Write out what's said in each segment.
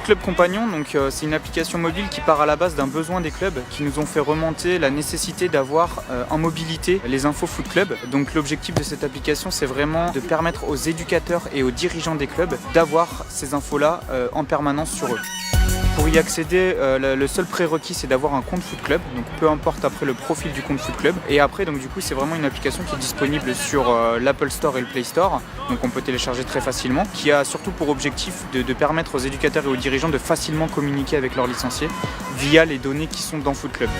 Foot Club Compagnon, c'est une application mobile qui part à la base d'un besoin des clubs qui nous ont fait remonter la nécessité d'avoir en mobilité les infos Foot Club. Donc l'objectif de cette application, c'est vraiment de permettre aux éducateurs et aux dirigeants des clubs d'avoir ces infos-là en permanence sur eux. Pour y accéder, le seul prérequis c'est d'avoir un compte Foot Club, donc peu importe après le profil du compte Foot Club. Et après, donc du coup, c'est vraiment une application qui est disponible sur l'Apple Store et le Play Store, donc on peut télécharger très facilement, qui a surtout pour objectif de permettre aux éducateurs et aux dirigeants de facilement communiquer avec leurs licenciés via les données qui sont dans Foot Club.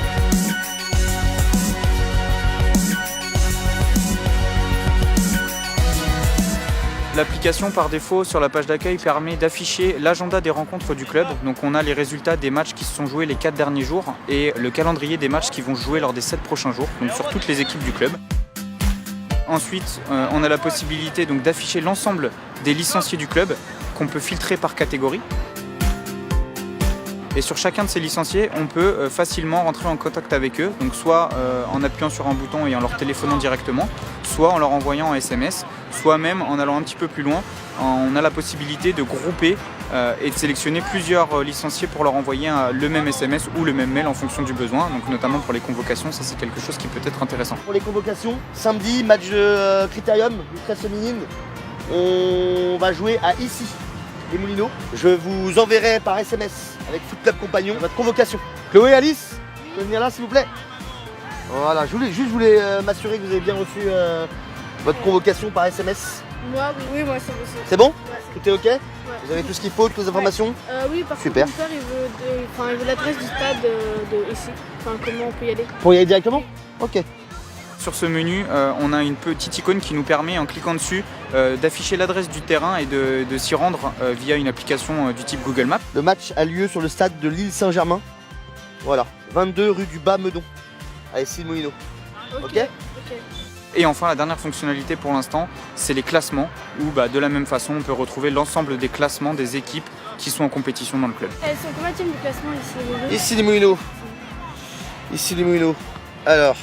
L'application par défaut sur la page d'accueil permet d'afficher l'agenda des rencontres du club. Donc on a les résultats des matchs qui se sont joués les 4 derniers jours et le calendrier des matchs qui vont se jouer lors des 7 prochains jours, donc sur toutes les équipes du club. Ensuite, on a la possibilité d'afficher l'ensemble des licenciés du club qu'on peut filtrer par catégorie. Et sur chacun de ces licenciés, on peut facilement rentrer en contact avec eux, donc soit en appuyant sur un bouton et en leur téléphonant directement, soit en leur envoyant un SMS, soit même en allant un petit peu plus loin, on a la possibilité de grouper et de sélectionner plusieurs licenciés pour leur envoyer le même SMS ou le même mail en fonction du besoin, donc notamment pour les convocations, ça c'est quelque chose qui peut être intéressant. Pour les convocations, samedi, match de Critérium, U13 féminine, on va jouer à ici. Les Moulineaux. Je vous enverrai par SMS avec Foot Club Compagnon votre convocation. Chloé et Alice, vous pouvez venir là s'il vous plaît. Voilà, je voulais m'assurer que vous avez bien reçu votre convocation par SMS. Moi, oui, moi c'est possible. C'est bon? Ouais. Tout est ok? Vous avez tout ce qu'il faut, toutes les informations? Oui, par Super. contre, mon père, il veut l'adresse du stade ici. Enfin, comment on peut y aller? Pour y aller directement? Ok. Sur ce menu, on a une petite icône qui nous permet, en cliquant dessus, d'afficher l'adresse du terrain et de s'y rendre via une application du type Google Maps. Le match a lieu sur le stade de l'île Saint-Germain. Voilà, 22 rue du Bas-Meudon, à Issy-les-Moulineaux. Ok. Et enfin, la dernière fonctionnalité pour l'instant, c'est les classements, où de la même façon, on peut retrouver l'ensemble des classements des équipes qui sont en compétition dans le club. Elles sont combattues du classement ici? Issy-les-Moulineaux. Issy-les-Moulineaux. Alors,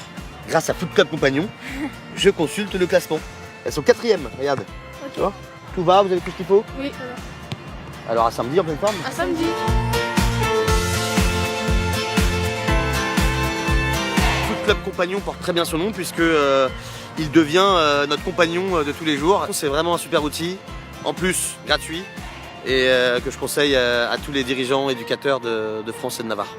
grâce à Foot Club Compagnon, je consulte le classement. Elles sont 4e, regarde. Okay. Tu vois? Tout va, vous avez tout ce qu'il faut? Oui, ça va. Alors à samedi en pleine forme? À samedi. Foot Club Compagnon porte très bien son nom puisque il devient notre compagnon de tous les jours. C'est vraiment un super outil, en plus gratuit, et que je conseille à tous les dirigeants, éducateurs de France et de Navarre.